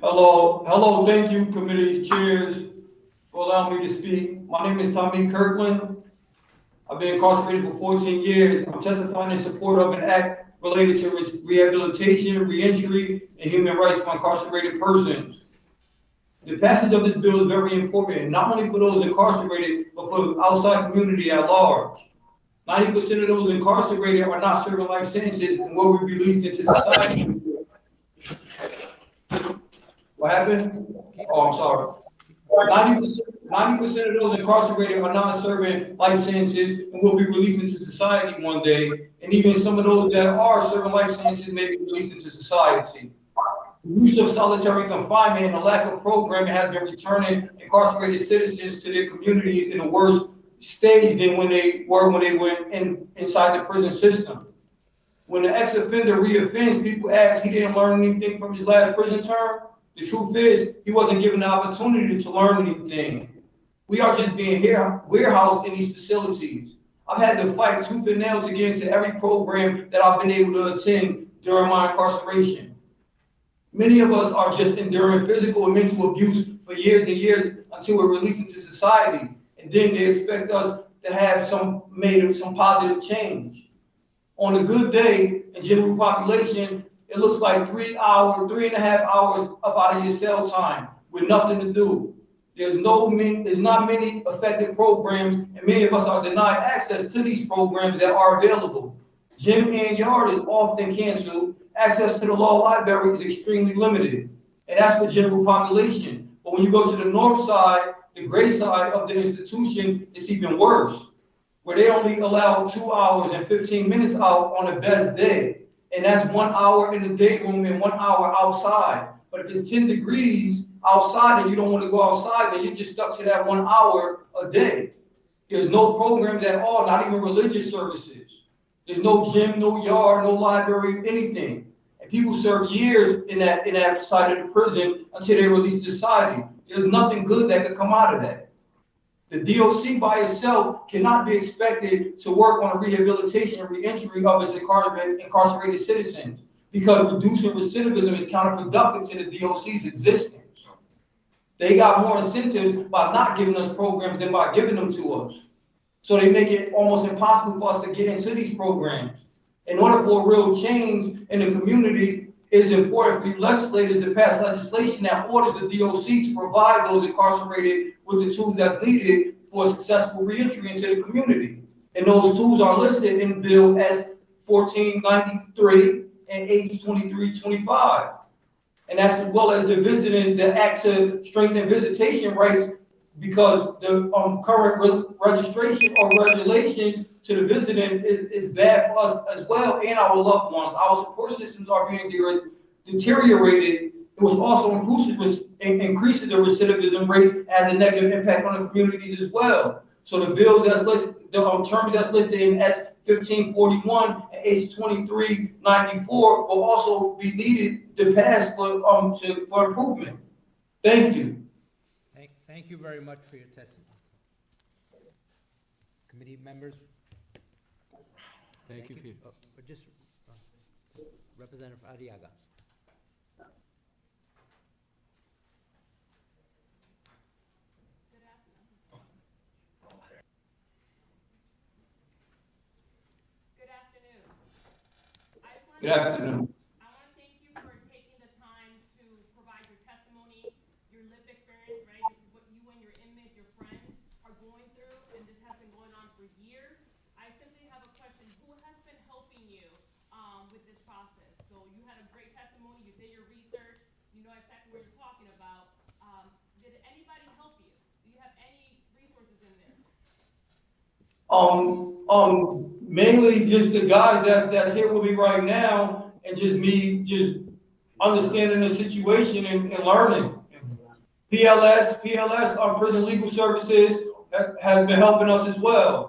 Hello, thank you, committee chairs, for allowing me to speak. My name is Tamik Kirkland. I've been incarcerated for 14 years. I'm testifying in support of an act related to rehabilitation, reentry, and human rights for incarcerated persons. The passage of this bill is very important, not only for those incarcerated, but for the outside community at large. 90% of those incarcerated are not serving life sentences and will be released into society. What happened? Oh, I'm sorry. 90% of those incarcerated are not serving life sentences and will be released into society one day. And even some of those that are serving life sentences may be released into society. The use of solitary confinement and the lack of programming has been returning incarcerated citizens to their communities in a worse stage than when they were inside the prison system. When the ex-offender reoffends, people ask he didn't learn anything from his last prison term. The truth is, he wasn't given the opportunity to learn anything. We are just being here warehoused in these facilities. I've had to fight tooth and nail to get into every program that I've been able to attend during my incarceration. Many of us are just enduring physical and mental abuse for years and years until we're released into society, and then they expect us to have some positive change. On a good day in general population, it looks like 3 hours, 3.5 hours up out of your cell time with nothing to do. There's not many effective programs, and many of us are denied access to these programs that are available. Gym and yard is often canceled. Access to the law library is extremely limited, and that's for general population. But when you go to the north side, the gray side of the institution, it's even worse, where they only allow 2 hours and 15 minutes out on the best day. And that's 1 hour in the day room and 1 hour outside. But if it's 10 degrees outside and you don't want to go outside, then you're just stuck to that 1 hour a day. There's no programs at all, not even religious services. There's no gym, no yard, no library, anything. And people serve years in that side of the prison until they release to society. There's nothing good that could come out of that. The DOC by itself cannot be expected to work on a rehabilitation and reentry of its incarcerated citizens because reducing recidivism is counterproductive to the DOC's existence. They got more incentives by not giving us programs than by giving them to us. So they make it almost impossible for us to get into these programs. In order for a real change in the community, it is important for you legislators to pass legislation that orders the DOC to provide those incarcerated with the tools that's needed for a successful reentry into the community. And those tools are listed in Bill S 1493 and H 2325. And that's as well as the act to strengthen visitation rights because the current registration or regulations to the visiting is bad for us as well and our loved ones. Our support systems are being deteriorated. It was also increases the recidivism rates as a negative impact on the communities as well. So the bills that's listed, the terms that's listed in S 1541 and H 2394 will also be needed to pass for improvement. Thank you. Thank you very much for your testimony. Committee members? Thank you. Just Representative Arriaga. Good afternoon. I want to thank you for taking the time to provide your testimony, your lived experience, right? This is what you and your inmates, your friends are going through, and this has been going on for years. I simply have a question. Who has been helping you with this process? So you had a great testimony, you did your research, you know exactly what you're talking about. Did anybody help you? Do you have any resources in there? Mainly just the guys that's here with me right now, and just me just understanding the situation and learning. PLS, Prison Legal Services has been helping us as well.